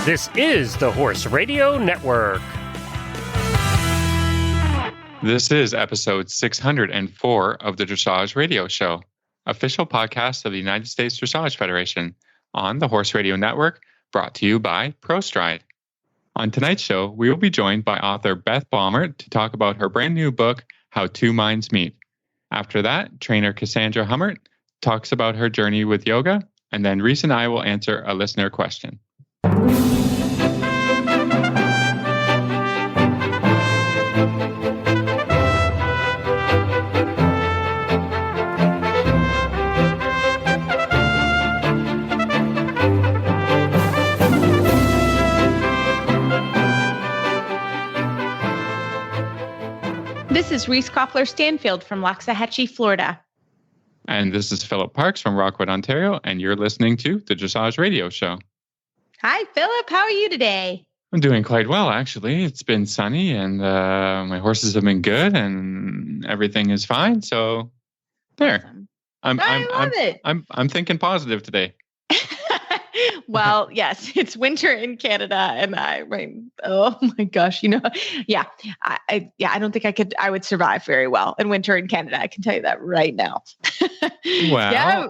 This is the Horse Radio Network. This is episode 604 of the Dressage Radio Show, official podcast of the United States Dressage Federation on the Horse Radio Network, brought to you by ProStride. On tonight's show, we will be joined by author Beth Baumert to talk about her brand new book, How Two Minds Meet. After that, trainer Cassandra Hummert talks about her journey with yoga, and then Reese and I will answer a listener question. This is Reese Koffler-Stanfield from Loxahatchee, Florida. And this is Philip Parks from Rockwood, Ontario, and you're listening to the Dressage Radio Show. Hi, Philip. How are you today? I'm doing quite well, actually. It's been sunny, and my horses have been good, and everything is fine. So, there. Awesome. I love it. I'm thinking positive today. Well, yes, it's winter in Canada, and oh my gosh, I don't think I would survive very well in winter in Canada. I can tell you that right now. Well, yeah.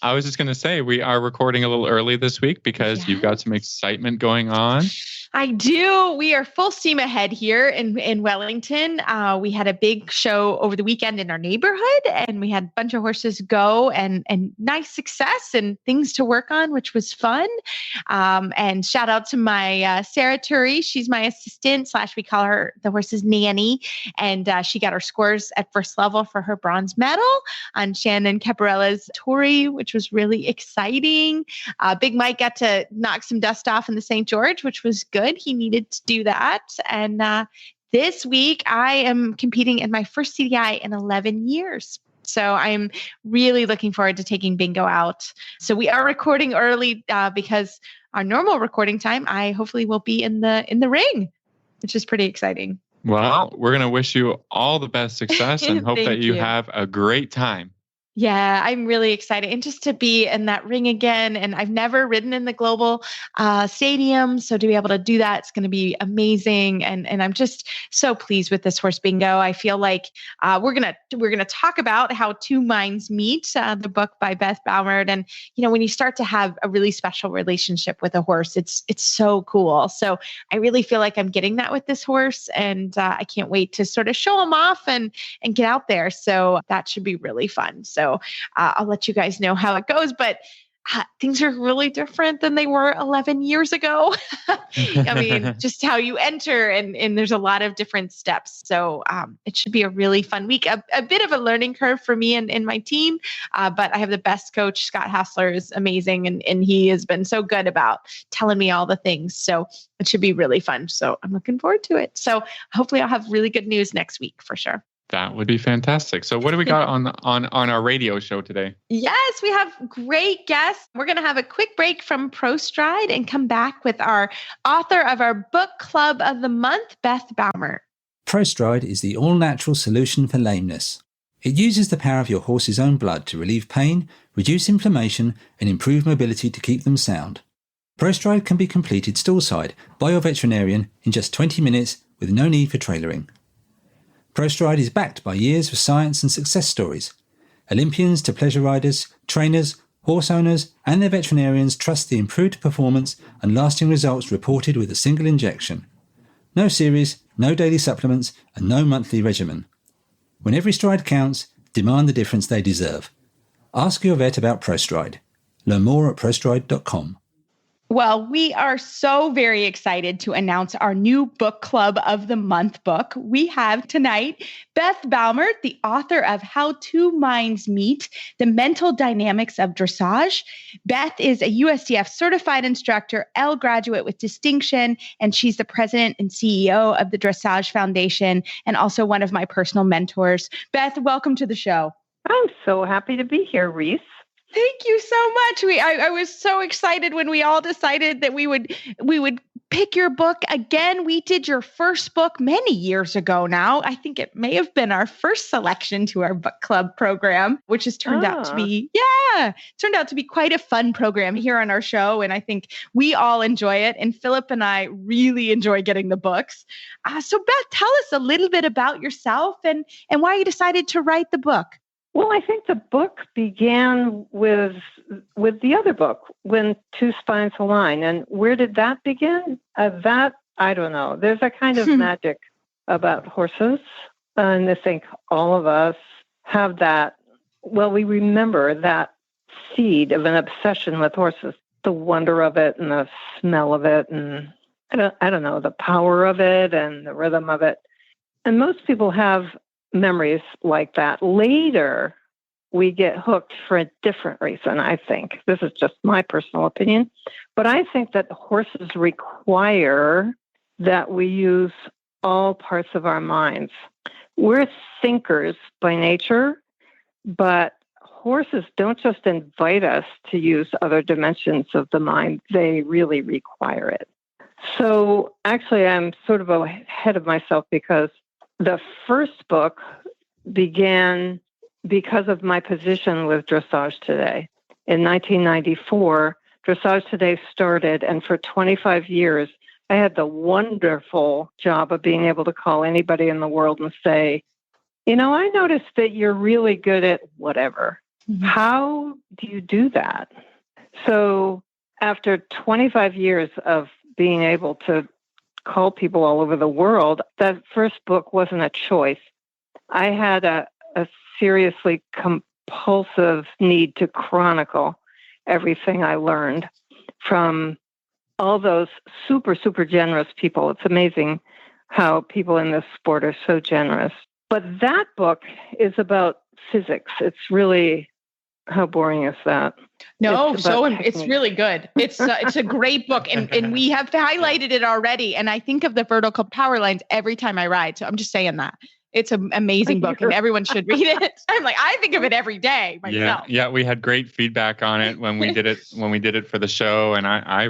I was just going to say, we are recording a little early this week because you've got some excitement going on. I do. We are full steam ahead here in Wellington. We had a big show over the weekend in our neighborhood, and we had a bunch of horses go and nice success and things to work on, which was fun. And shout out to my Sarah Turi. She's my assistant / we call her the horse's nanny. And she got her scores at first level for her bronze medal on Shannon Caparella's Tori, which was really exciting. Big Mike got to knock some dust off in the St. George, which was good. He needed to do that. And this week, I am competing in my first CDI in 11 years. So I'm really looking forward to taking Bingo out. So we are recording early because our normal recording time, I hopefully will be in the ring, which is pretty exciting. Well, we're going to wish you all the best success and hope that you have a great time. Yeah, I'm really excited. And just to be in that ring again. And I've never ridden in the global stadium. So to be able to do that, it's going to be amazing. And I'm just so pleased with this horse Bingo. I feel like we're gonna talk about How Two Minds Meet, the book by Beth Baumert. And when you start to have a really special relationship with a horse, it's so cool. So I really feel like I'm getting that with this horse, and I can't wait to sort of show him off and get out there. So that should be really fun. So I'll let you guys know how it goes, but things are really different than they were 11 years ago. I mean, just how you enter and there's a lot of different steps. So it should be a really fun week, a bit of a learning curve for me and my team. But I have the best coach. Scott Hassler is amazing. And he has been so good about telling me all the things. So it should be really fun. So I'm looking forward to it. So hopefully I'll have really good news next week for sure. That would be fantastic. So what do we got on our radio show today? Yes, we have great guests. We're going to have a quick break from ProStride and come back with our author of our book club of the month, Beth Baumert. ProStride is the all-natural solution for lameness. It uses the power of your horse's own blood to relieve pain, reduce inflammation, and improve mobility to keep them sound. ProStride can be completed stallside by your veterinarian in just 20 minutes with no need for trailering. ProStride is backed by years of science and success stories. Olympians to pleasure riders, trainers, horse owners, and their veterinarians trust the improved performance and lasting results reported with a single injection. No series, no daily supplements, and no monthly regimen. When every stride counts, demand the difference they deserve. Ask your vet about ProStride. Learn more at prostride.com. Well, we are so very excited to announce our new book club of the month book. We have tonight Beth Baumert, the author of How Two Minds Meet, The Mental Dynamics of Dressage. Beth is a USDF certified instructor, L graduate with distinction, and she's the president and CEO of the Dressage Foundation and also one of my personal mentors. Beth, welcome to the show. I'm so happy to be here, Reese. Thank you so much. I was so excited when we all decided that we would pick your book. Again, we did your first book many years ago now. I think it may have been our first selection to our book club program, which has turned out to be, turned out to be quite a fun program here on our show. And I think we all enjoy it. And Philip and I really enjoy getting the books. So Beth, tell us a little bit about yourself and why you decided to write the book. Well, I think the book began with the other book, When Two Spines Align. And where did that begin? That, I don't know. There's a kind of magic about horses. And I think all of us have that. Well, we remember that seed of an obsession with horses, the wonder of it and the smell of it. And I don't know, the power of it and the rhythm of it. And most people have memories like that. Later, we get hooked for a different reason, I think. This is just my personal opinion. But I think that horses require that we use all parts of our minds. We're thinkers by nature, but horses don't just invite us to use other dimensions of the mind. They really require it. So actually, I'm sort of ahead of myself because the first book began because of my position with Dressage Today. In 1994, Dressage Today started, and for 25 years, I had the wonderful job of being able to call anybody in the world and say, I noticed that you're really good at whatever. Mm-hmm. How do you do that? So after 25 years of being able to call people all over the world, that first book wasn't a choice. I had a seriously compulsive need to chronicle everything I learned from all those super, super generous people. It's amazing how people in this sport are so generous. But that book is about physics. It's really, how boring is that? No, it's really good. It's a great book, and we have highlighted it already. And I think of the vertical power lines every time I ride. So I'm just saying that it's an amazing book, and everyone should read it. I'm like, I think of it every day myself. Yeah, we had great feedback on it when we did it for the show, and I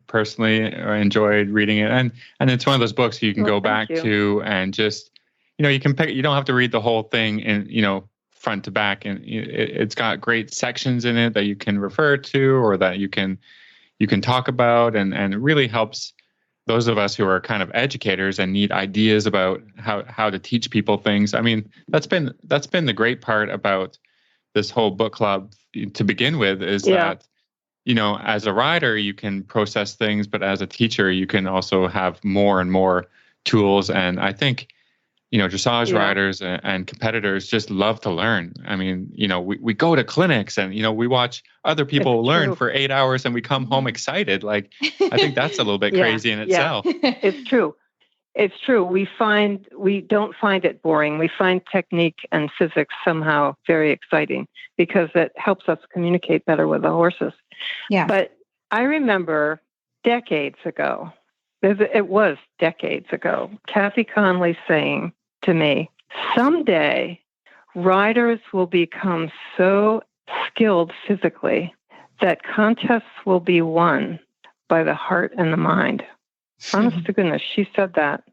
personally enjoyed reading it. And it's one of those books you can go back to and just you can pick. You don't have to read the whole thing in front to back, and it's got great sections in it that you can refer to or that you can talk about, and it really helps those of us who are kind of educators and need ideas about how to teach people things. I mean, that's been the great part about this whole book club to begin with is that as a rider you can process things, but as a teacher you can also have more and more tools. And I think dressage riders and competitors just love to learn. I mean, we go to clinics and, we watch other people learn for 8 hours and we come home excited. Like, I think that's a little bit crazy in itself. It's true. It's true. We don't find it boring. We find technique and physics somehow very exciting because it helps us communicate better with the horses. Yeah. But I remember decades ago, Kathy Conley saying to me, someday riders will become so skilled physically that contests will be won by the heart and the mind. Honest to goodness, she said that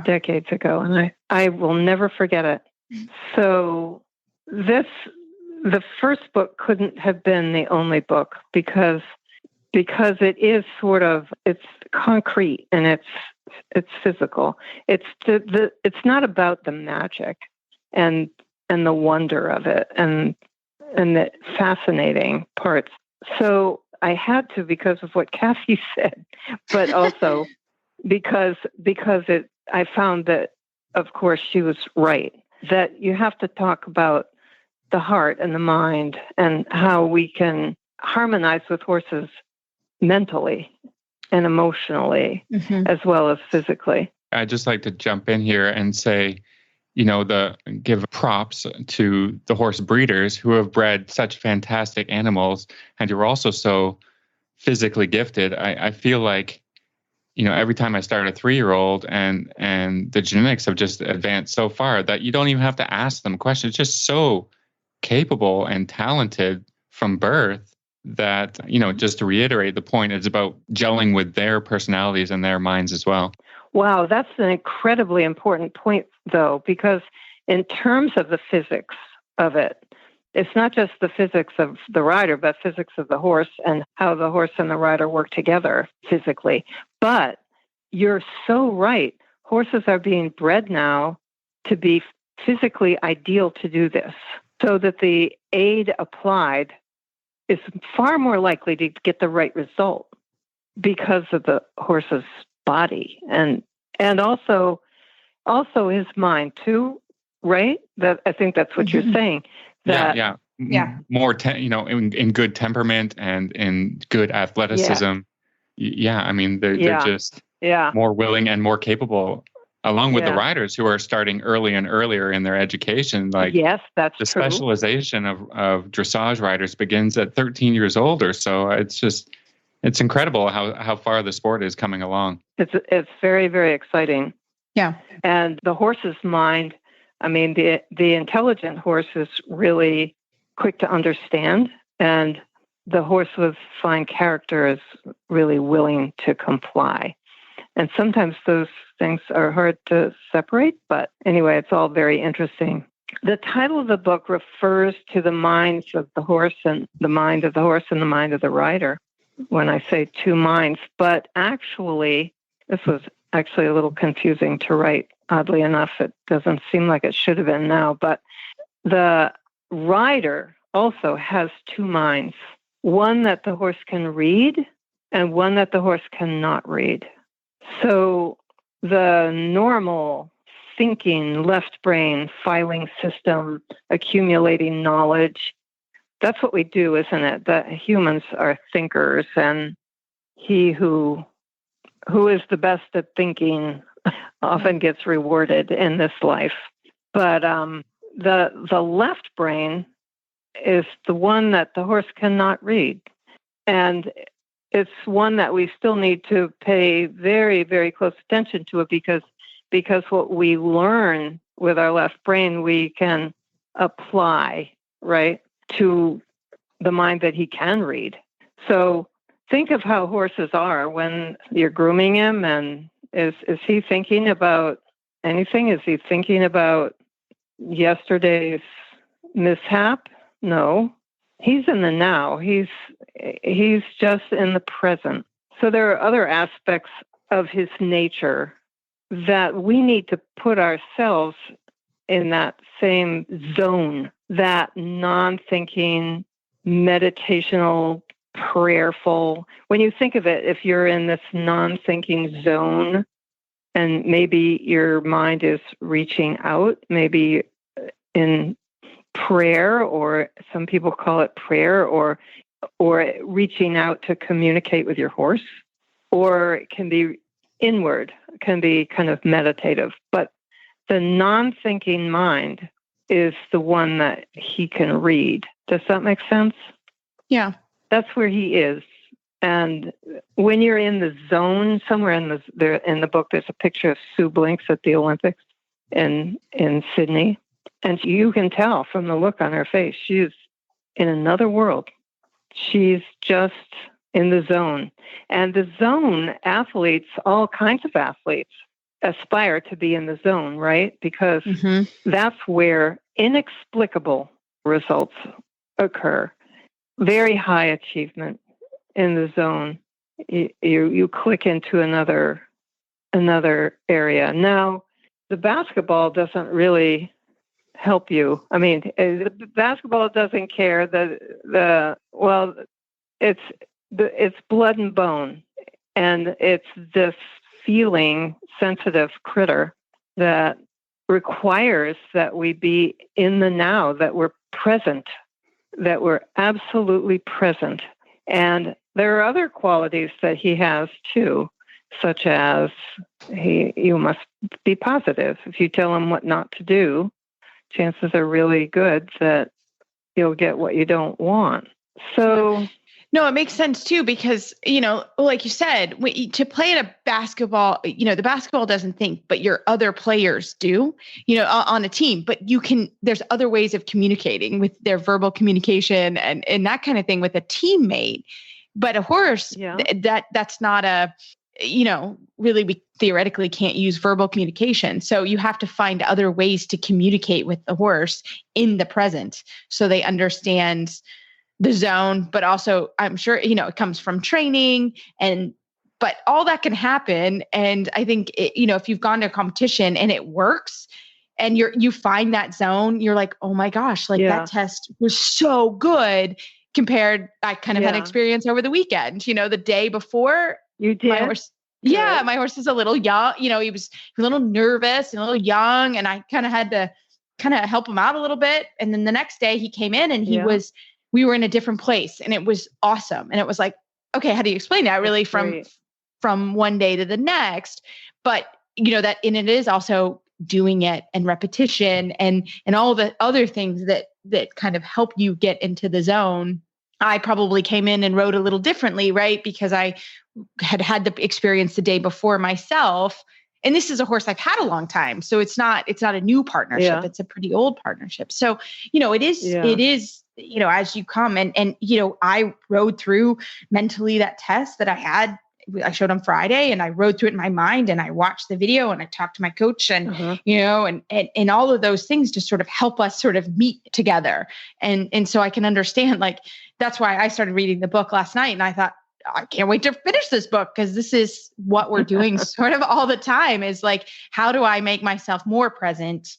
decades ago, and I will never forget it. So the first book couldn't have been the only book because it is it's concrete and it's physical. It's it's not about the magic and the wonder of it and the fascinating parts. So I had to because of what Kathy said, but also because I found that, of course, she was right, that you have to talk about the heart and the mind and how we can harmonize with horses mentally and emotionally, as well as physically. I'd just like to jump in here and say, give props to the horse breeders who have bred such fantastic animals and who are also so physically gifted. I feel like, every time I start a 3-year-old and the genetics have just advanced so far that you don't even have to ask them questions. It's just so capable and talented from birth. that, just to reiterate the point, it's about gelling with their personalities and their minds as well. Wow, that's an incredibly important point, though, because in terms of the physics of it, it's not just the physics of the rider, but physics of the horse and how the horse and the rider work together physically. But you're so right. Horses are being bred now to be physically ideal to do this, so that the aid applied is far more likely to get the right result because of the horse's body and also his mind too, right? That I think that's what you're saying. That, yeah. More, in good temperament and in good athleticism. Yeah, I mean, they're just more willing and more capable, along with the riders who are starting early and earlier in their education. Like, yes, that's the true. specialization of dressage riders begins at 13 years old or so. It's incredible how far the sport is coming along. It's very, very exciting. Yeah. And the horse's mind, I mean, the intelligent horse is really quick to understand, and the horse with fine character is really willing to comply. And sometimes those things are hard to separate, but anyway, it's all very interesting. The title of the book refers to the minds of the horse and the mind of the horse and the mind of the rider, when I say two minds. But actually, this was actually a little confusing to write. Oddly enough, it doesn't seem like it should have been now, but the rider also has two minds, one that the horse can read and one that the horse cannot read. So the normal thinking, left brain, filing system, accumulating knowledge, that's what we do, isn't it? That humans are thinkers, and he who is the best at thinking often gets rewarded in this life. But the left brain is the one that the horse cannot read. And it's one that we still need to pay very, very close attention to it, because what we learn with our left brain, we can apply, right, to the mind that he can read. So think of how horses are when you're grooming him, and is he thinking about anything? Is he thinking about yesterday's mishap? No. He's in the now. He's just in the present. So there are other aspects of his nature that we need to put ourselves in that same zone, that non-thinking, meditational, prayerful. When you think of it, if you're in this non-thinking zone and maybe your mind is reaching out, maybe in prayer, or some people call it prayer, or reaching out to communicate with your horse, or it can be inward, can be kind of meditative. But the non-thinking mind is the one that he can read. Does that make sense? Yeah. That's where he is. And when you're in the zone, somewhere in the book, there's a picture of Sue Blinks at the Olympics in Sydney. And you can tell from the look on her face, she's in another world. She's just in the zone. And the zone athletes, all kinds of athletes, aspire to be in the zone, right? Because that's where inexplicable results occur. Very high achievement in the zone. You click into another area. Now, the basketball doesn't really help you. I mean, the basketball doesn't care. It's blood and bone, and it's this feeling sensitive critter that requires that we be in the now, that we're present, that we're absolutely present. And there are other qualities that he has too, such as you must be positive. If you tell him what not to do, chances are really good that you'll get what you don't want. So No, it makes sense too, because, like you said, to play at a basketball, the basketball doesn't think, but your other players do, on a team, but there's other ways of communicating with their verbal communication and that kind of thing with a teammate. But a horse, that's not really we theoretically can't use verbal communication. So you have to find other ways to communicate with the horse in the present so they understand the zone, but also I'm sure, it comes from training but all that can happen. And I think, if you've gone to a competition and it works and you find that zone, you're like, oh my gosh, that test was so good compared. I kind of had experience over the weekend, the day before. You did? My horse, my horse is a little young, he was a little nervous and a little young, and I kind of had to help him out a little bit. And then the next day he came in and we were in a different place and it was awesome. And it was like, okay, how do you explain that really from one day to the next? But that, and it is also doing it and repetition and all the other things that kind of help you get into the zone. I probably came in and rode a little differently, right? Because I had the experience the day before myself. And this is a horse I've had a long time. So it's not a new partnership. Yeah. It's a pretty old partnership. So, it is, as you come and, I rode through mentally that test that I showed on Friday, and I rode through it in my mind, and I watched the video and I talked to my coach and, and all of those things to sort of help us sort of meet together. And so I can understand, that's why I started reading the book last night, and I thought, I can't wait to finish this book, because this is what we're doing sort of all the time, is how do I make myself more present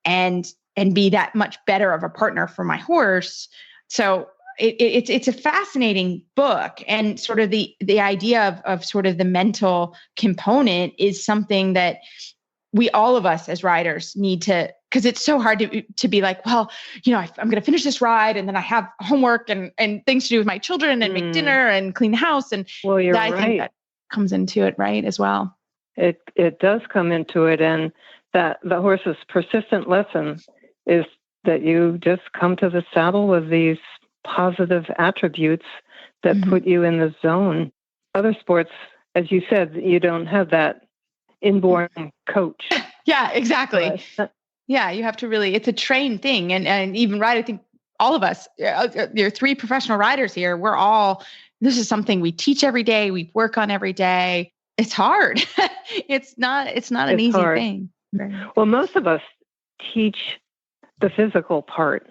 and be that much better of a partner for my horse? So it's a fascinating book, and sort of the idea of sort of the mental component is something that we, all of us as riders, need to, because it's so hard to be like, well, I'm going to finish this ride and then I have homework and things to do with my children and make dinner and clean the house. And I think that comes into it, right, as well. It does come into it. And that the horse's persistent lesson is that you just come to the saddle with these positive attributes that put you in the zone. Other sports, as you said, you don't have that inborn coach. Yeah, exactly. Yeah, you have to really, it's a trained thing. And even I think all of us, there are 3 professional riders here. This is something we teach every day. We work on every day. It's hard. It's not an easy thing. Well, most of us teach the physical part,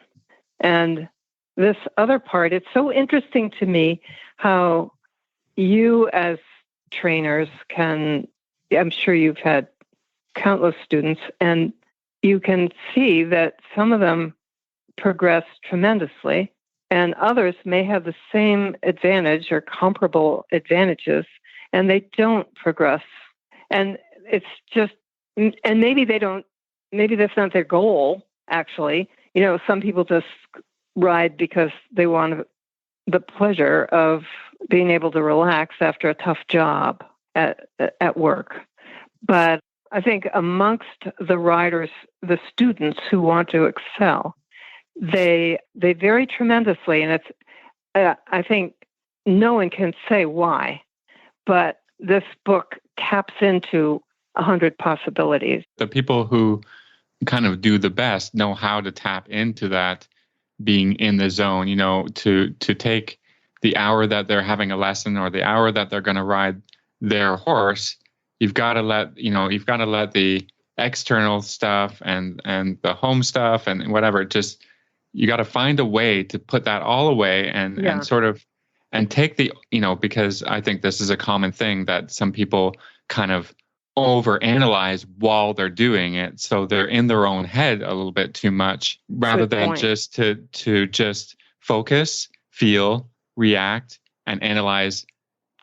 and this other part, it's so interesting to me how you as trainers I'm sure you've had countless students, and you can see that some of them progress tremendously, and others may have the same advantage or comparable advantages, and they don't progress. And it's just, and maybe that's not their goal, actually. Some people just ride because they want the pleasure of being able to relax after a tough job at work. But I think amongst the riders, the students who want to excel, they vary tremendously. And it's, I think no one can say why, but this book taps into 100 possibilities. The people who kind of do the best know how to tap into that being in the zone, to take the hour that they're having a lesson or the hour that they're going to ride their horse. You've got to let the external stuff and the home stuff and whatever, just, you got to find a way to put that all away and sort of, and take the, because I think this is a common thing that some people kind of overanalyze while they're doing it. So they're in their own head a little bit too much, rather than just to just focus, feel, react, and analyze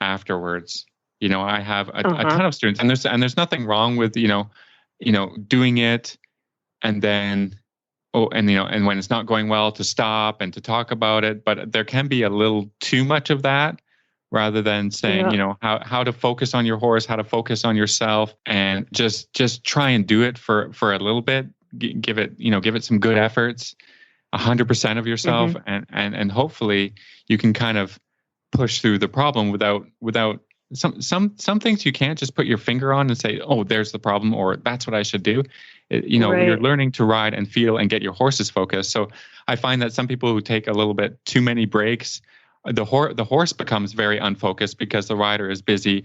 afterwards. I have a ton of students, and there's nothing wrong with, doing it and then, and when it's not going well, to stop and to talk about it. But there can be a little too much of that, rather than saying, how to focus on your horse, how to focus on yourself, and just try and do it for a little bit. Give it some good efforts, 100% of yourself, and hopefully you can kind of push through the problem without some things you can't just put your finger on and say, oh, there's the problem, or that's what I should do. You're learning to ride and feel and get your horses focused. So I find that some people who take a little bit too many breaks, the horse becomes very unfocused because the rider is busy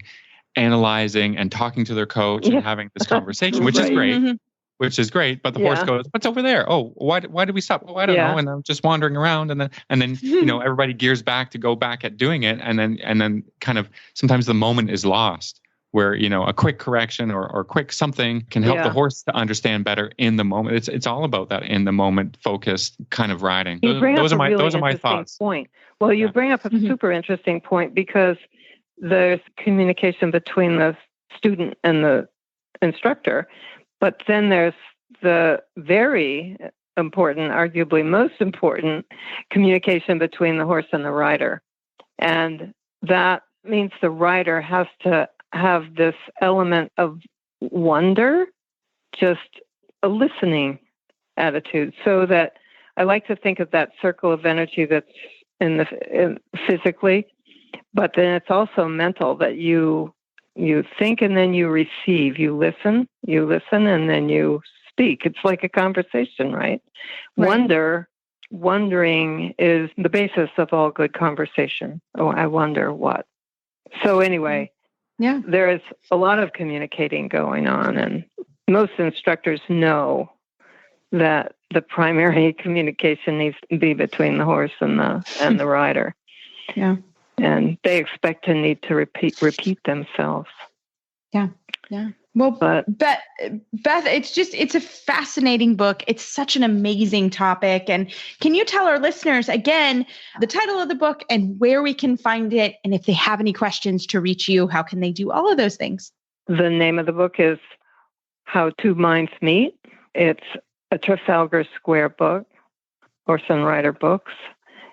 analyzing and talking to their coach and having this conversation, which is great. Mm-hmm. Which is great, but the horse goes, "What's over there? Oh, why did we stop? Oh, I don't know." And I'm just wandering around, and then everybody gears back to go back at doing it, and then kind of sometimes the moment is lost, where a quick correction or quick something can help the horse to understand better in the moment. It's all about that in the moment focused kind of riding. Those are my thoughts. Point. Well, you bring up a super interesting point, because there's communication between the student and the instructor. But then there's the very important, arguably most important, communication between the horse and the rider. And that means the rider has to have this element of wonder, just a listening attitude, so that I like to think of that circle of energy that's in physically, but then it's also mental, that you think and then you receive, you listen, and then you speak. It's like a conversation, right? Wondering is the basis of all good conversation. Oh, I wonder what. So anyway, there is a lot of communicating going on, and most instructors know that the primary communication needs to be between the horse and the rider. Yeah. And they expect to need to repeat themselves. Yeah. Yeah. Well, but Beth, it's a fascinating book. It's such an amazing topic. And can you tell our listeners again, the title of the book and where we can find it? And if they have any questions to reach you, how can they do all of those things? The name of the book is How Two Minds Meet. It's a Trafalgar Square book, Horse and Rider Books.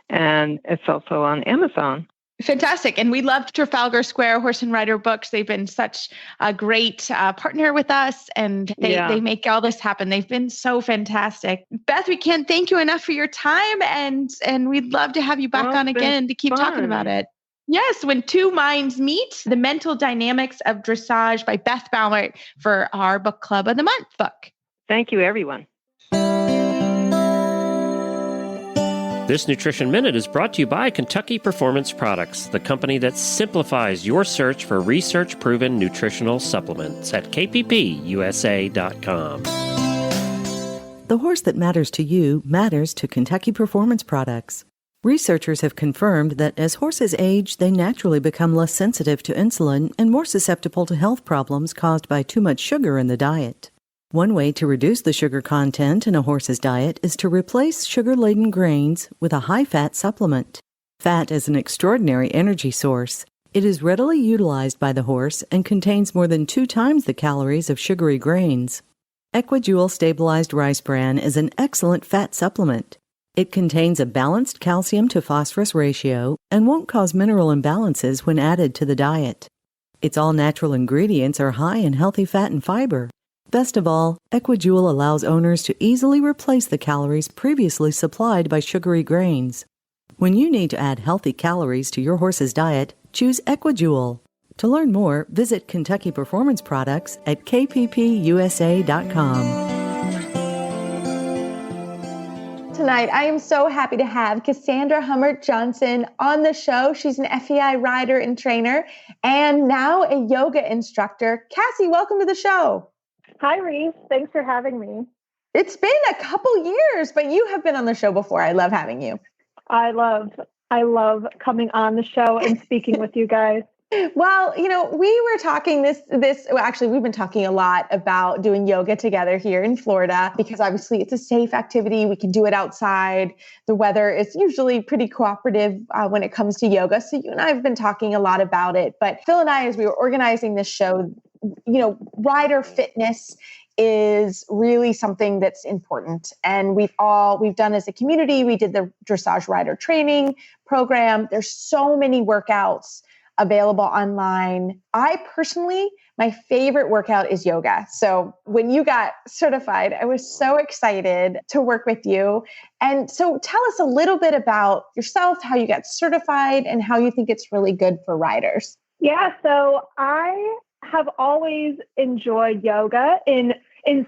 And it's also on Amazon. Fantastic. And we love Trafalgar Square Horse and Rider Books. They've been such a great partner with us, and they make all this happen. They've been so fantastic. Beth, we can't thank you enough for your time, and we'd love to have you back on again to keep talking about it. Yes, When Two Minds Meet, The Mental Dynamics of Dressage by Beth Baumert for our Book Club of the Month book. Thank you, everyone. This Nutrition Minute is brought to you by Kentucky Performance Products, the company that simplifies your search for research-proven nutritional supplements at kppusa.com. The horse that matters to you matters to Kentucky Performance Products. Researchers have confirmed that as horses age, they naturally become less sensitive to insulin and more susceptible to health problems caused by too much sugar in the diet. One way to reduce the sugar content in a horse's diet is to replace sugar-laden grains with a high-fat supplement. Fat is an extraordinary energy source. It is readily utilized by the horse and contains more than 2 times the calories of sugary grains. Equijewel Stabilized Rice Bran is an excellent fat supplement. It contains a balanced calcium to phosphorus ratio and won't cause mineral imbalances when added to the diet. Its all-natural ingredients are high in healthy fat and fiber. Best of all, Equijewel allows owners to easily replace the calories previously supplied by sugary grains. When you need to add healthy calories to your horse's diet, choose Equijewel. To learn more, visit Kentucky Performance Products at kppusa.com. Tonight, I am so happy to have Cassandra Hummert Johnson on the show. She's an FEI rider and trainer and now a yoga instructor. Cassie, welcome to the show. Hi, Reese. Thanks for having me. It's been a couple years, but you have been on the show before. I love having you. I love coming on the show and speaking with you guys. Well, we were talking we've been talking a lot about doing yoga together here in Florida, because obviously it's a safe activity. We can do it outside. The weather is usually pretty cooperative when it comes to yoga. So you and I have been talking a lot about it. But Phil and I, as we were organizing this show, rider fitness is really something that's important. And we've done as a community, we did the dressage rider training program. There's so many workouts available online. I personally, my favorite workout is yoga. So when you got certified, I was so excited to work with you. And so tell us a little bit about yourself, how you got certified, and how you think it's really good for riders. Yeah, so I have always enjoyed yoga in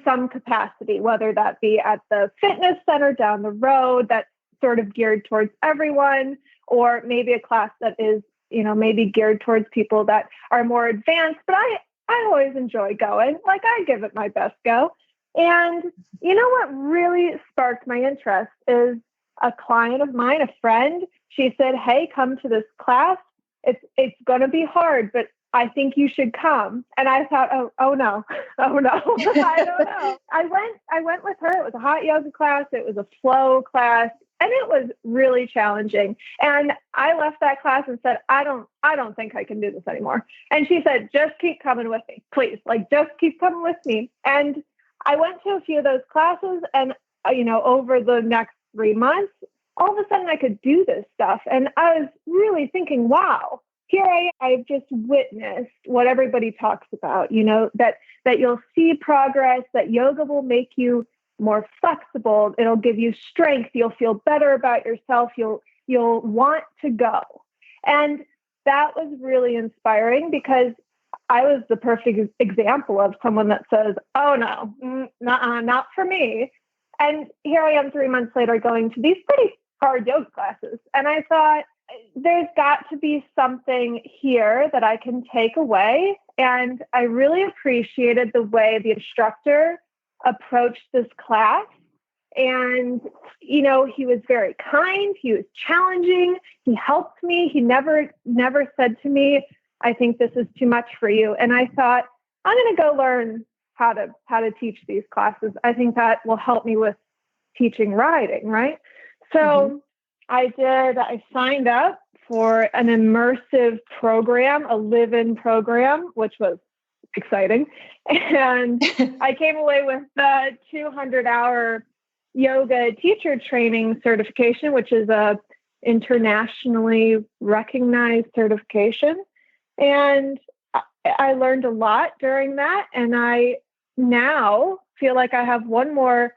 some capacity, whether that be at the fitness center down the road that's sort of geared towards everyone, or maybe a class that is, maybe geared towards people that are more advanced. But I always enjoy going. Like, I give it my best go. And you know what really sparked my interest is a client of mine, a friend. She said, "Hey, come to this class. It's going to be hard, but I think you should come." And I thought, oh no, I don't know. I went with her. It was a hot yoga class. It was a flow class, and it was really challenging. And I left that class and said, I don't think I can do this anymore. And she said, "Just keep coming with me, please. Like, just keep coming with me." And I went to a few of those classes, and over the next 3 months, all of a sudden I could do this stuff. And I was really thinking, wow, here I've just witnessed what everybody talks about, that you'll see progress, that yoga will make you more flexible. It'll give you strength. You'll feel better about yourself. You'll want to go. And that was really inspiring, because I was the perfect example of someone that says, "Oh no, not for me." And here I am 3 months later going to these pretty hard yoga classes. And I thought, there's got to be something here that I can take away. And I really appreciated the way the instructor approached this class. And, he was very kind. He was challenging. He helped me. He never said to me, "I think this is too much for you." And I thought, I'm going to go learn how to teach these classes. I think that will help me with teaching riding, right? So I signed up for an immersive program, a live-in program, which was exciting. And I came away with the 200-hour yoga teacher training certification, which is a internationally recognized certification. And I learned a lot during that. And I now feel like I have one more,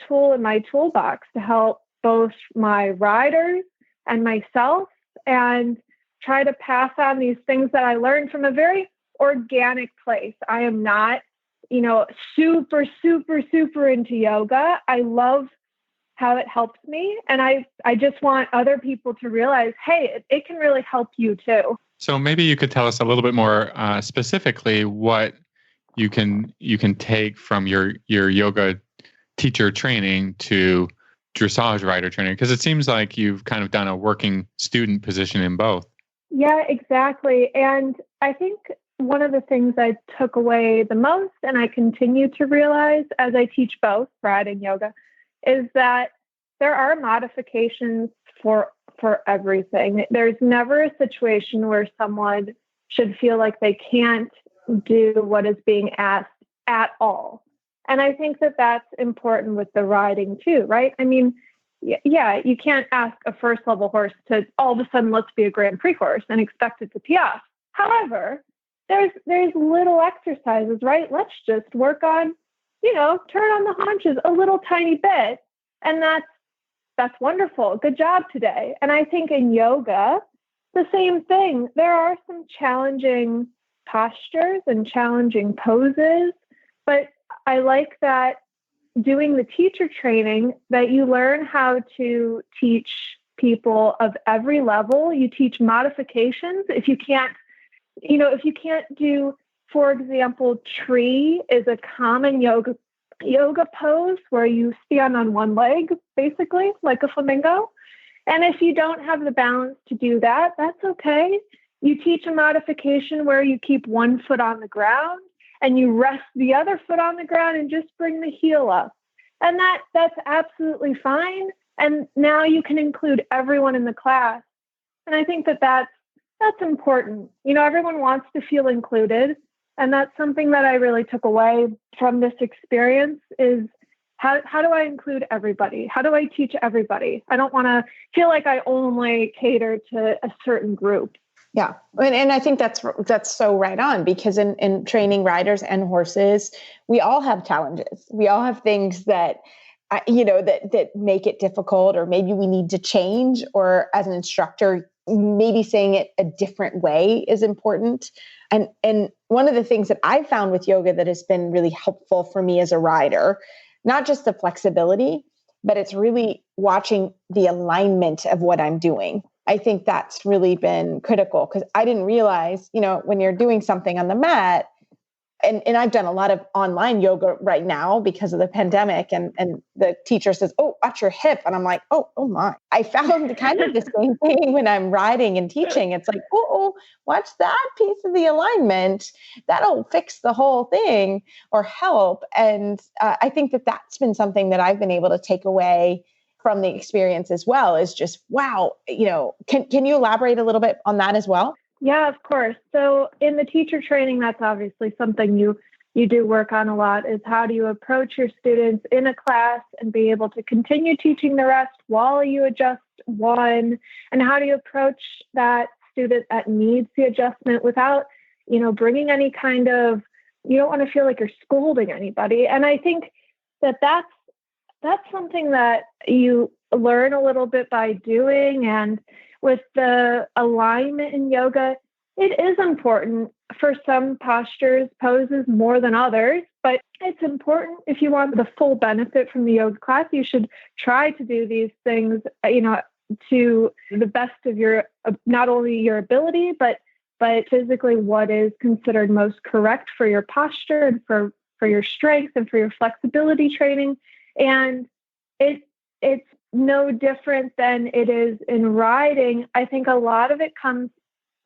tool in my toolbox to help both my riders and myself, and try to pass on these things that I learned from a very organic place. I am not, super, super, super into yoga. I love how it helps me. And I just want other people to realize, hey, it can really help you too. So maybe you could tell us a little bit more specifically what you can take from your yoga teacher training to dressage rider training, because it seems like you've kind of done a working student position in both. Yeah, exactly. And I think one of the things I took away the most, and I continue to realize as I teach both ride and yoga, is that there are modifications for everything. There's never a situation where someone should feel like they can't do what is being asked at all. And I think that that's important with the riding too, right? I mean, yeah, you can't ask a first level horse to all of a sudden, let's be a Grand Prix horse and expect it to piaffe. However, there's little exercises, right? Let's just work on, turn on the haunches a little tiny bit. And that's wonderful. Good job today. And I think in yoga, the same thing. There are some challenging postures and challenging poses, but I like that doing the teacher training, that you learn how to teach people of every level. You teach modifications. If you can't do, for example, tree is a common yoga pose where you stand on one leg, basically like a flamingo. And if you don't have the balance to do that, that's okay. You teach a modification where you keep one foot on the ground and you rest the other foot on the ground and just bring the heel up. And that's absolutely fine. And now you can include everyone in the class. And I think that's important. Everyone wants to feel included. And that's something that I really took away from this experience is how do I include everybody? How do I teach everybody? I don't want to feel like I only cater to a certain group. Yeah. And I think that's so right on, because in training riders and horses, we all have challenges. We all have things that, that make it difficult, or maybe we need to change, or as an instructor, maybe saying it a different way is important. And one of the things that I've found with yoga that has been really helpful for me as a rider, not just the flexibility, but it's really watching the alignment of what I'm doing. I think that's really been critical, because I didn't realize, when you're doing something on the mat, and I've done a lot of online yoga right now because of the pandemic, and the teacher says, "Oh, watch your hip." And I'm like, oh my. I found kind of the same thing when I'm riding and teaching. It's like, oh, watch that piece of the alignment. That'll fix the whole thing or help. And I think that that's been something that I've been able to take away from the experience as well, is just, wow, can you elaborate a little bit on that as well? Yeah, of course. So in the teacher training, that's obviously something you do work on a lot, is how do you approach your students in a class and be able to continue teaching the rest while you adjust one, and how do you approach that student that needs the adjustment without, bringing any kind of, you don't want to feel like you're scolding anybody. And I think that's something that you learn a little bit by doing. And with the alignment in yoga, it is important for some postures, poses more than others, but it's important if you want the full benefit from the yoga class. You should try to do these things, to the best of your, not only your ability, but physically what is considered most correct for your posture and for your strength and for your flexibility training. And it's no different than it is in riding. I think a lot of it comes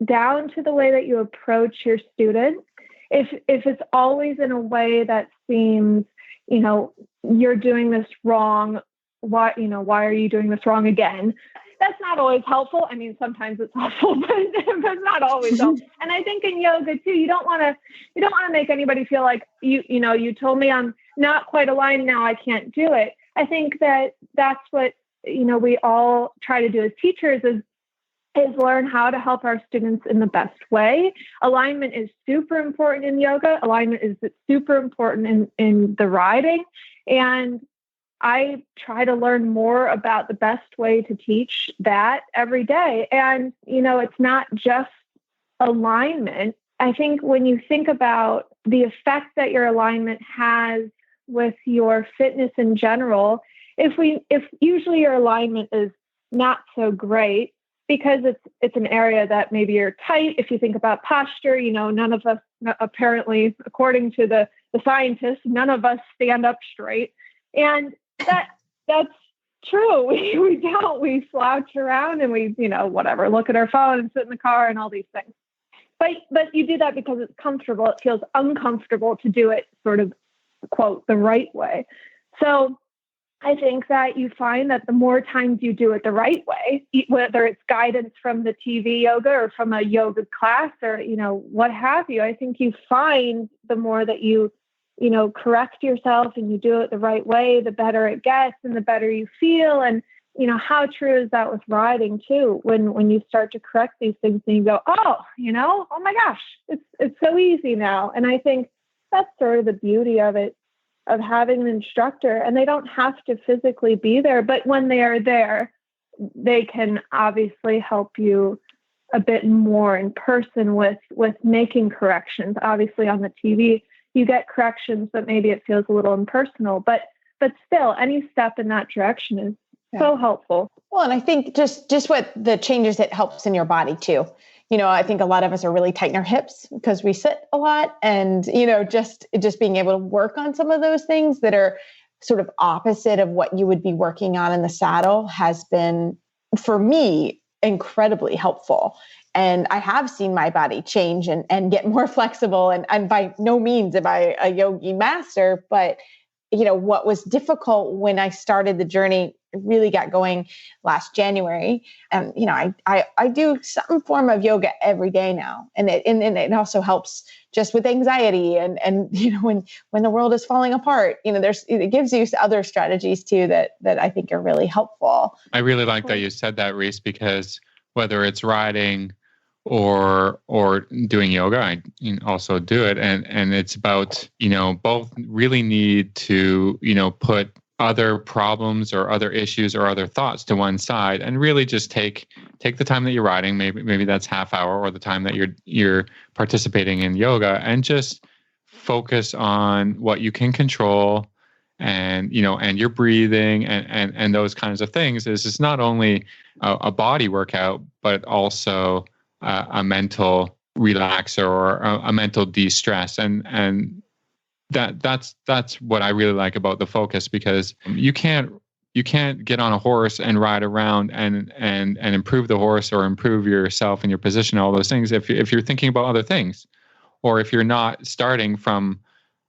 down to the way that you approach your student. If it's always in a way that seems, you're doing this wrong, why are you doing this wrong again? That's not always helpful. I mean, sometimes it's helpful, but it's not always helpful. And I think in yoga too, you don't want to make anybody feel like you told me I'm not quite aligned, now I can't do it. I think that's what, we all try to do as teachers is learn how to help our students in the best way. Alignment is super important in yoga. Alignment is super important in the riding. And I try to learn more about the best way to teach that every day. And, it's not just alignment. I think when you think about the effect that your alignment has with your fitness in general, if usually your alignment is not so great because it's an area that maybe you're tight. If you think about posture, none of us, apparently, according to the scientists, none of us stand up straight. And that's true. We don't. We slouch around and we, whatever, look at our phone and sit in the car and all these things. But you do that because it's comfortable. It feels uncomfortable to do it sort of, quote, the right way. So I think that you find that the more times you do it the right way, whether it's guidance from the TV yoga or from a yoga class or, what have you, I think you find the more that you correct yourself and you do it the right way, the better it gets and the better you feel. And, how true is that with riding too? When you start to correct these things and you go, oh my gosh, it's so easy now. And I think that's sort of the beauty of it, of having an instructor, and they don't have to physically be there, but when they are there, they can obviously help you a bit more in person with making corrections. Obviously on the TV, you get corrections, but maybe it feels a little impersonal, but still any step in that direction is so helpful. Well, and I think just what the changes it helps in your body too. I think a lot of us are really tight in our hips because we sit a lot, and, just being able to work on some of those things that are sort of opposite of what you would be working on in the saddle has been, for me, incredibly helpful. And I have seen my body change and get more flexible. And by no means am I a yogi master, but what was difficult when I started the journey really got going last January. And, I do some form of yoga every day now. And it also helps just with anxiety and when the world is falling apart, it gives you other strategies too, that I think are really helpful. I really like that you said that, Reese, because whether it's riding or doing yoga. I also do it, and it's about, both really need to, put other problems or other issues or other thoughts to one side and really just take the time that you're riding, maybe that's half hour, or the time that you're participating in yoga, and just focus on what you can control, and and your breathing and those kinds of things. It's not only a body workout, but also a mental relaxer or a mental de-stress, and that's what I really like about the focus, because you can't get on a horse and ride around and improve the horse or improve yourself and your position, all those things, if you're thinking about other things, or if you're not starting from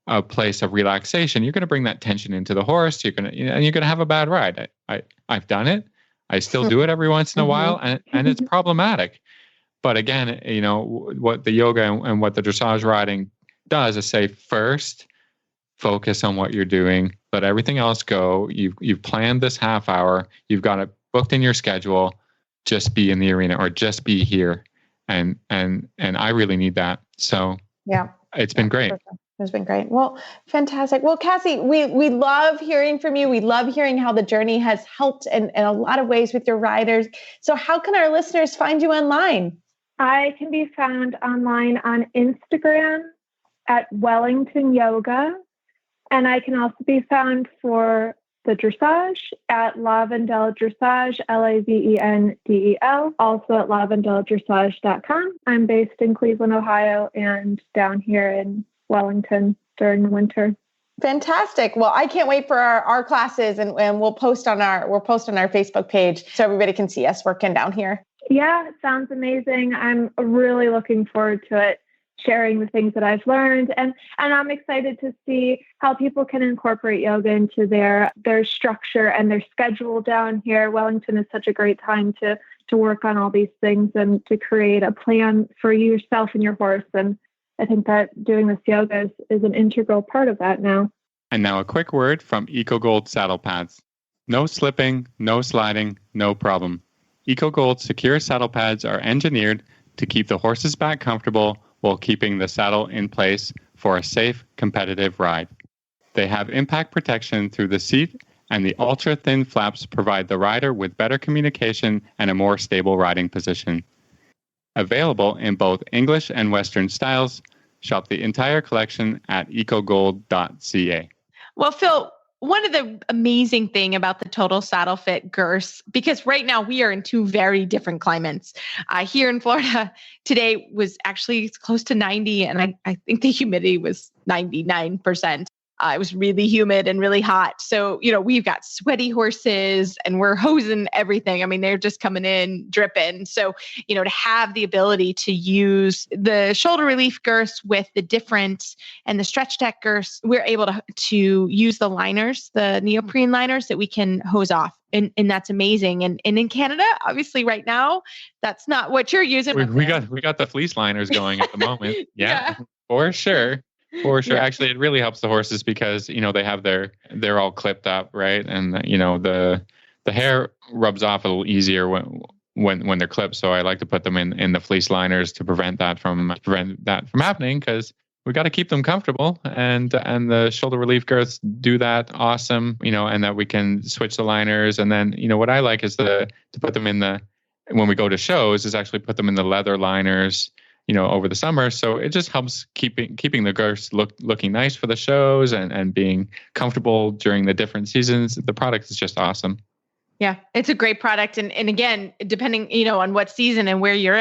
a place of relaxation. You're going to bring that tension into the horse. You're going to have a bad ride. I've done it. I still do it every once in a while, and it's problematic. But again, what the yoga and what the dressage riding does is say, first, focus on what you're doing. Let everything else go. You've planned this half hour. You've got it booked in your schedule. Just be in the arena, or just be here. And I really need that. So yeah, it's been great. It's been great. Well, fantastic. Well, Cassie, we love hearing from you. We love hearing how the journey has helped in a lot of ways with your riders. So how can our listeners find you online? I can be found online on Instagram at Wellington Yoga. And I can also be found for the dressage at Lavendel Dressage, Lavendel, also at lavendeldressage.com. I'm based in Cleveland, Ohio, and down here in Wellington during the winter. Fantastic. Well, I can't wait for our classes, and we'll post on our Facebook page so everybody can see us working down here. Yeah, it sounds amazing. I'm really looking forward to it, sharing the things that I've learned. And I'm excited to see how people can incorporate yoga into their structure and their schedule down here. Wellington is such a great time to work on all these things and to create a plan for yourself and your horse. And I think that doing this yoga is an integral part of that now. And now a quick word from EcoGold saddle pads. No slipping, no sliding, no problem. EcoGold secure saddle pads are engineered to keep the horse's back comfortable while keeping the saddle in place for a safe, competitive ride. They have impact protection through the seat, and the ultra-thin flaps provide the rider with better communication and a more stable riding position. Available in both English and Western styles. Shop the entire collection at ecogold.ca. Well, Phil, one of the amazing thing about the Total Saddle Fit girths, because right now we are in two very different climates. Here in Florida, today was actually close to 90, and I think the humidity was 99%. It was really humid and really hot. So, we've got sweaty horses and we're hosing everything. I mean, they're just coming in dripping. So, to have the ability to use the shoulder relief girths with the different and the stretch tech girths, we're able to use the liners, the neoprene liners that we can hose off. And that's amazing. And in Canada, obviously right now, that's not what you're using. We got the fleece liners going at the moment. Yeah. For sure. For sure. Yeah. Actually, it really helps the horses because, they have they're all clipped up, right? And, the hair rubs off a little easier when they're clipped. So I like to put them in the fleece liners to prevent that from happening, because we got to keep them comfortable. And the shoulder relief girths do that awesome, and that we can switch the liners. And then, what I like is to put them when we go to shows, is actually put them in the leather liners, over the summer. So it just helps keeping the girths looking nice for the shows and being comfortable during the different seasons. The product is just awesome. Yeah, it's a great product. And again, depending, on what season and where you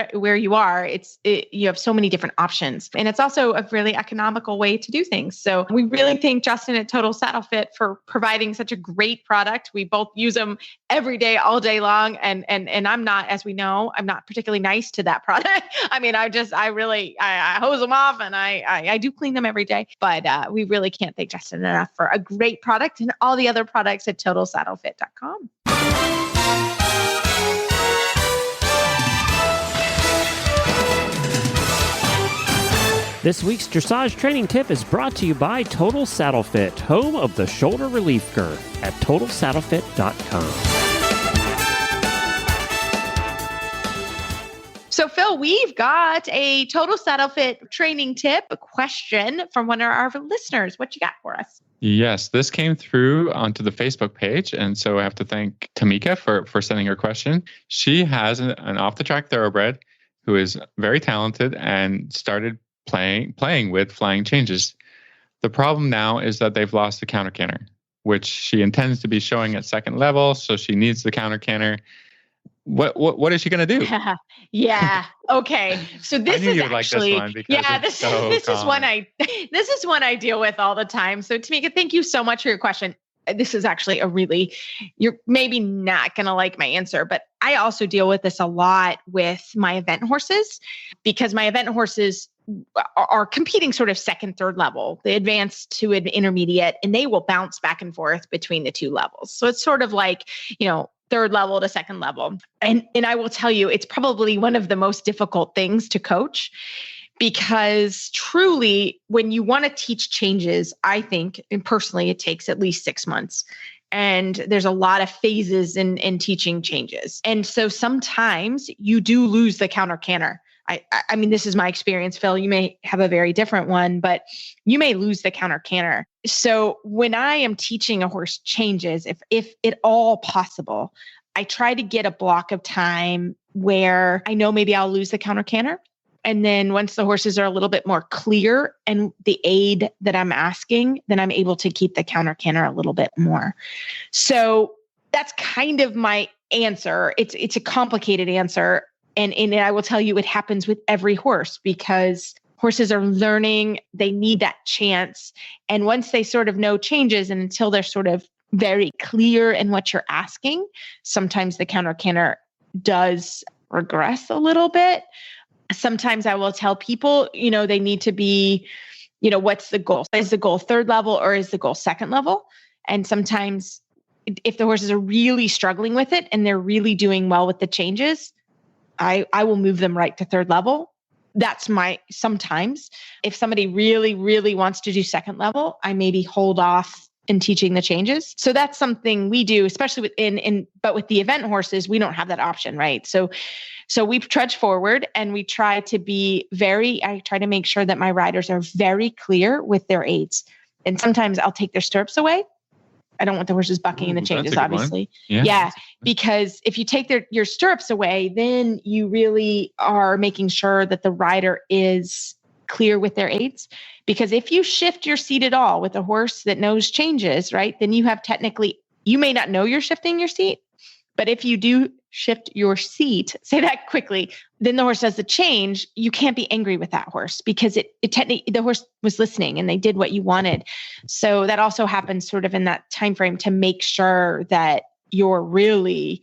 are, you have so many different options. And it's also a really economical way to do things. So we really thank Justin at Total Saddle Fit for providing such a great product. We both use them every day, all day long. And I'm not, as we know, I'm not particularly nice to that product. I mean, I hose them off and I do clean them every day, but we really can't thank Justin enough for a great product and all the other products at TotalSaddleFit.com. This week's dressage training tip is brought to you by Total Saddle Fit, home of the shoulder relief girth at TotalSaddleFit.com. So, Phil, we've got a total saddle fit training tip, a question from one of our listeners. What you got for us? Yes, this came through onto the Facebook page. And so I have to thank Tamika for sending her question. She has an off-the-track thoroughbred who is very talented and started playing with flying changes. The problem now is that they've lost the counter canter, which she intends to be showing at second level. So she needs the counter canter. What is she going to do? Yeah. Okay. So this is actually, this is one I deal with all the time. So Tamika, thank you so much for your question. This is actually you're maybe not going to like my answer, but I also deal with this a lot with my event horses, because my event horses are competing sort of second, third level. They advance to an intermediate and they will bounce back and forth between the two levels. So it's sort of like, third level to second level. And I will tell you, it's probably one of the most difficult things to coach, because truly, when you want to teach changes, I think, and personally, it takes at least 6 months. And there's a lot of phases in teaching changes. And so sometimes you do lose the counter canter. I mean, this is my experience, Phil. You may have a very different one, but you may lose the counter canter. So when I am teaching a horse changes, if at all possible, I try to get a block of time where I know maybe I'll lose the counter canter. And then once the horses are a little bit more clear and the aid that I'm asking, then I'm able to keep the counter canter a little bit more. So that's kind of my answer. It's a complicated answer. And I will tell you, it happens with every horse, because horses are learning, they need that chance. And once they sort of know changes, and until they're sort of very clear in what you're asking, sometimes the counter canter does regress a little bit. Sometimes I will tell people, they need to be, what's the goal? Is the goal third level or is the goal second level? And sometimes if the horses are really struggling with it and they're really doing well with the changes, I will move them right to third level. That's sometimes. If somebody really, really wants to do second level, I maybe hold off in teaching the changes. So that's something we do, especially but with the event horses, we don't have that option, right? So we trudge forward and we try to I try to make sure that my riders are very clear with their aids. And sometimes I'll take their stirrups away. I don't want the horses bucking in the changes, obviously. Yeah. Because if you take your stirrups away, then you really are making sure that the rider is clear with their aids. Because if you shift your seat at all with a horse that knows changes, right, then you may not know you're shifting your seat, but if you do shift your seat, say that quickly, then the horse does the change. You can't be angry with that horse, because the horse was listening and they did what you wanted. So that also happens sort of in that time frame to make sure that you're really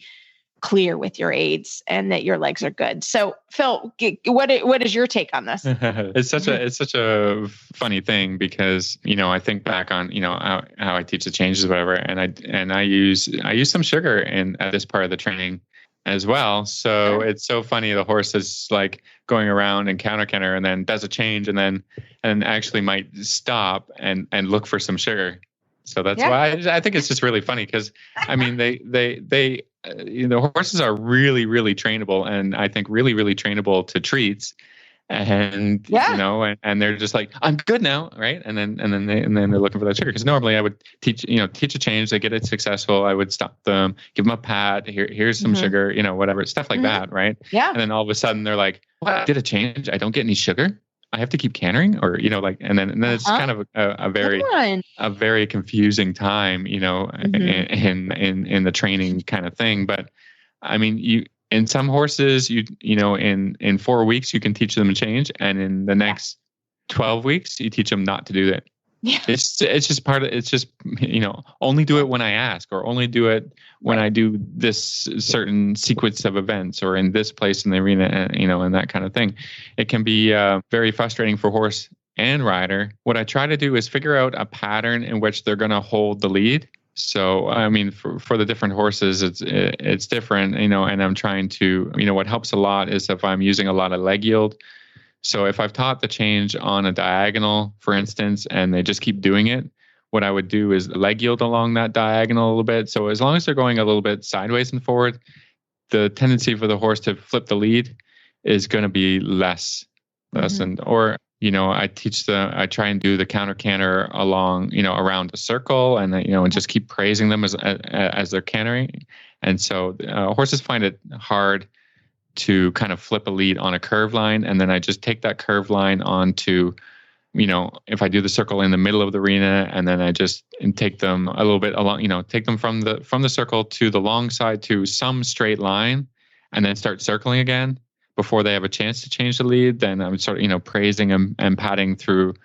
clear with your aids and that your legs are good. So Phil, what is your take on this? It's such a funny thing, because, I think back on, how I teach the changes, whatever. And I use some sugar at this part of the training as well. So It's so funny. The horse is like going around and counter canter and then does a change and actually might stop and look for some sugar. So that's why I think it's just really funny, because I mean, the horses are really, really trainable, and I think really, really trainable to treats. And and they're just like, I'm good now, right? And then they're looking for that sugar. Because normally I would teach a change, they get it successful, I would stop them, give them a pat, here's some sugar, whatever, stuff like that, right? Yeah. And then all of a sudden they're like, what? I did a change, I don't get any sugar, I have to keep cantering, or and then it's kind of a very confusing time, in the training kind of thing. But I mean, in some horses, in 4 weeks, you can teach them a change. And in the next 12 weeks, you teach them not to do that. Yeah. It's just only do it when I ask, or only do it when I do this certain sequence of events, or in this place in the arena, and that kind of thing. It can be very frustrating for horse and rider. What I try to do is figure out a pattern in which they're going to hold the lead. So, I mean, for the different horses, it's different, and I'm trying to, what helps a lot is if I'm using a lot of leg yield. So if I've taught the change on a diagonal, for instance, and they just keep doing it, what I would do is leg yield along that diagonal a little bit. So as long as they're going a little bit sideways and forward, the tendency for the horse to flip the lead is going to be less lessened. Or, I try and do the counter canter along, around a circle, and and just keep praising them as they're cantering. And so horses find it hard to kind of flip a lead on a curve line. And then I just take that curve line onto, if I do the circle in the middle of the arena, and then I just take them a little bit along, take them from the circle to the long side to some straight line, and then start circling again before they have a chance to change the lead. Then I'm sort of, praising and patting through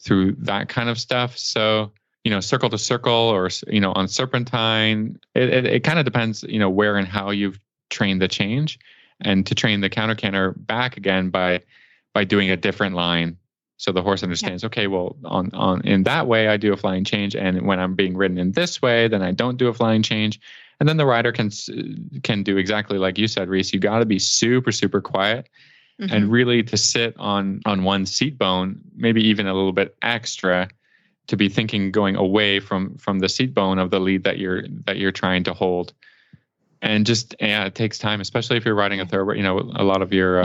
that kind of stuff. So, circle to circle, or, on serpentine, it kind of depends, where and how you've trained the change. And to train the counter canter back again by doing a different line. So the horse understands, okay, well, on in that way, I do a flying change. And when I'm being ridden in this way, then I don't do a flying change. And then the rider can do exactly like you said, Reese. You got to be super, super quiet, and really to sit on one seat bone, maybe even a little bit extra, to be thinking going away from the seat bone of the lead that you're trying to hold. And just, it takes time, especially if you're riding a thoroughbred. A lot of your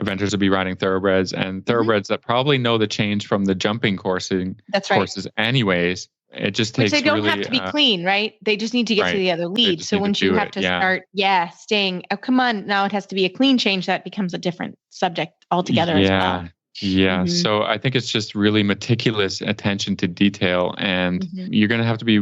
eventers will be riding thoroughbreds, and thoroughbreds that probably know the change from the jumping courses anyways. It just takes, which they don't have to be clean, right? They just need to get to the other lead. So once you have to start, staying, oh, come on, now it has to be a clean change. That becomes a different subject altogether as well. Yeah. So I think it's just really meticulous attention to detail, and you're going to have to be,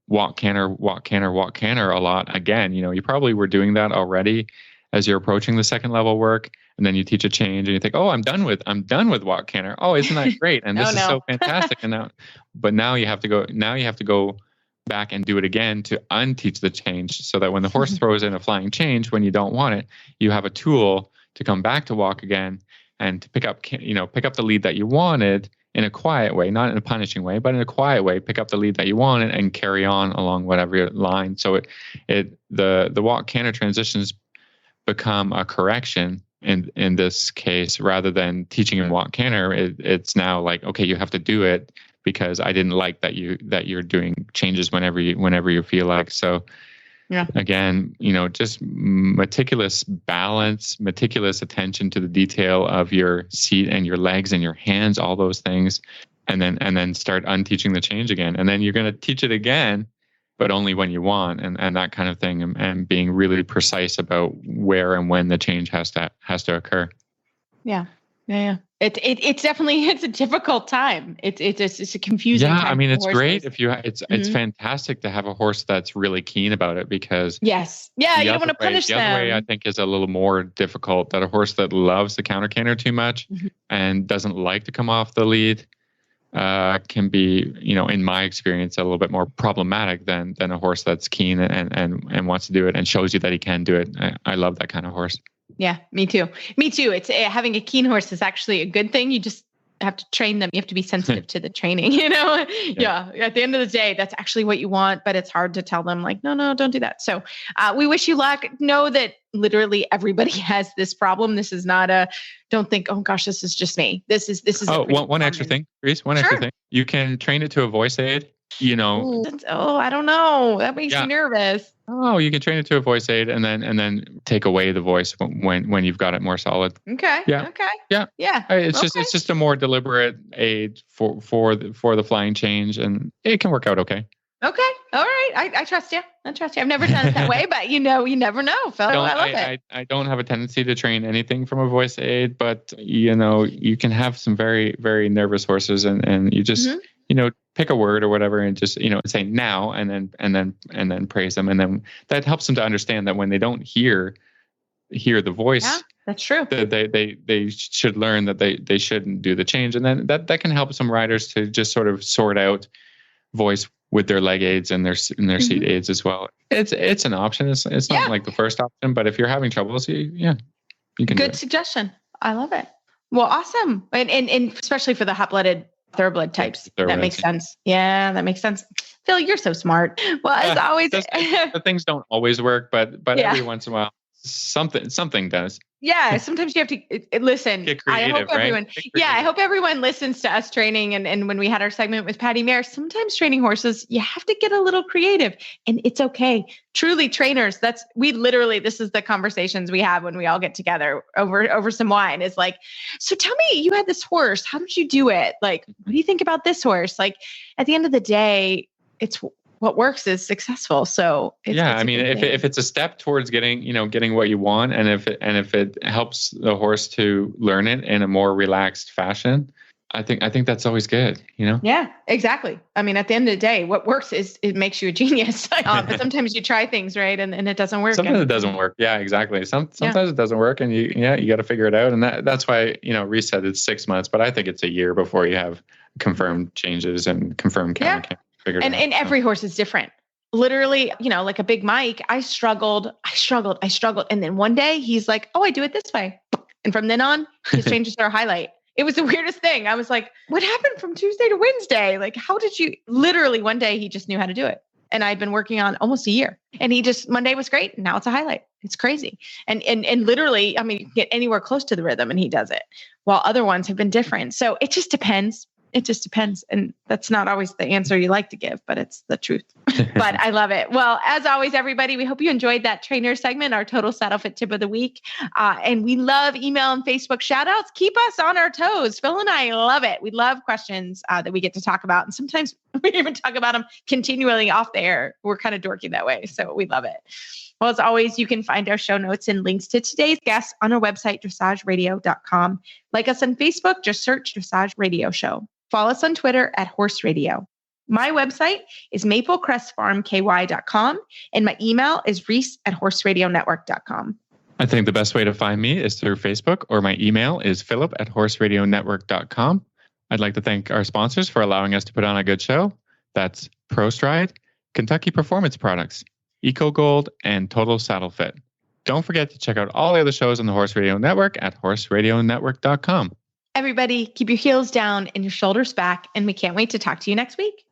walk canter a lot. Again, you probably were doing that already as you're approaching the second level work, and then you teach a change and you think, oh, I'm done with walk canter. Oh, isn't that great? And this is so fantastic. And now you have to go back and do it again to unteach the change, so that when the horse throws in a flying change when you don't want it, you have a tool to come back to walk again and to pick up the lead that you wanted in a quiet way, not in a punishing way, but in a quiet way, pick up the lead that you wanted and carry on along whatever line. So the walk canter transitions become a correction in this case, rather than teaching in walk canter. It's now like, okay, you have to do it because I didn't like that you're doing changes whenever you feel like. So again, just meticulous balance, meticulous attention to the detail of your seat and your legs and your hands, all those things, and then start unteaching the change again. And then you're going to teach it again, but only when you want, and that kind of thing, and being really precise about where and when the change has to occur. Yeah. It's definitely, it's a difficult time. It's a confusing time. I mean, it's great if it's fantastic to have a horse that's really keen about it, because you don't want to punish them. The other way I think is a little more difficult, that a horse that loves the counter canter too much and doesn't like to come off the lead can be, in my experience, a little bit more problematic than a horse that's keen and wants to do it and shows you that he can do it. I love that kind of horse. Yeah, me too. It's having a keen horse is actually a good thing. You just have to train them. You have to be sensitive to the training, Yeah. At the end of the day, that's actually what you want, but it's hard to tell them like, no, don't do that. So we wish you luck. Know that literally everybody has this problem. This is not don't think, oh gosh, this is just me. This is. Oh, one extra thing, Reese, extra thing. You can train it to a voice aid. I don't know. That makes me nervous. Oh, you can train it to a voice aid and then take away the voice when you've got it more solid. Okay. Yeah. Okay. Yeah. Yeah. It's just a more deliberate aid for the flying change, and it can work out okay. Okay. All right. I trust you. I've never done it that way, but you never know, Phil. I love it. I don't have a tendency to train anything from a voice aid, but you can have some very, very nervous horses, and you just pick a word or whatever and just say now, and then praise them, and then that helps them to understand that when they don't hear the voice, that's true. They should learn that they shouldn't do the change, and then that can help some riders to just sort of sort out voice with their leg aids and their seat aids as well. It's an option. It's not like the first option, but if you're having troubles, you can. Good suggestion. I love it. Well, awesome, and especially for the hot-blooded thoroughbred types. That makes sense. Yeah, that makes sense. Phil, you're so smart. Well, as always, the things don't always work, but every once in a while, something does. Yeah, sometimes you have to listen. Get creative, I hope everyone, right? I hope everyone listens to us training. And when we had our segment with Patty Mayer, sometimes training horses, you have to get a little creative, and it's okay. Truly, trainers, this is the conversations we have when we all get together over some wine. Is like, so tell me, you had this horse. How did you do it? Like, what do you think about this horse? Like, at the end of the day, it's what works is successful. So if it's a step towards getting what you want, and if it helps the horse to learn it in a more relaxed fashion, I think that's always good, Yeah, exactly. I mean, at the end of the day, what works is it makes you a genius. But sometimes you try things, right, and it doesn't work. Sometimes it doesn't work. Yeah, exactly. Sometimes it doesn't work, and you got to figure it out. And that's why Reese said it's 6 months, but I think it's a year before you have confirmed changes and confirmed camera cam. And every horse is different. Literally, like a big Mike, I struggled. And then one day he's like, oh, I do it this way. And from then on, he changes our highlight. It was the weirdest thing. I was like, what happened from Tuesday to Wednesday? Like, how did you literally one day he just knew how to do it. And I'd been working on almost a year, and Monday was great. And now it's a highlight. It's crazy. And literally, I mean, you can get anywhere close to the rhythm and he does it, while other ones have been different. So it just depends. It just depends. And that's not always the answer you like to give, but it's the truth. But I love it. Well, as always, everybody, we hope you enjoyed that trainer segment, our total saddle fit tip of the week. And we love email and Facebook shout outs. Keep us on our toes. Phil and I love it. We love questions that we get to talk about. And sometimes we even talk about them continually off the air. We're kind of dorky that way. So we love it. Well, as always, you can find our show notes and links to today's guests on our website, dressageradio.com. Like us on Facebook, just search Dressage Radio Show. Follow us on Twitter at Horse Radio. My website is maplecrestfarmky.com, and my email is reese@horseradionetwork.com. I think the best way to find me is through Facebook, or my email is philip@horseradionetwork.com. I'd like to thank our sponsors for allowing us to put on a good show. That's ProStride, Kentucky Performance Products, EcoGold, and Total Saddle Fit. Don't forget to check out all the other shows on the Horse Radio Network at horseradionetwork.com. Everybody, keep your heels down and your shoulders back, and we can't wait to talk to you next week.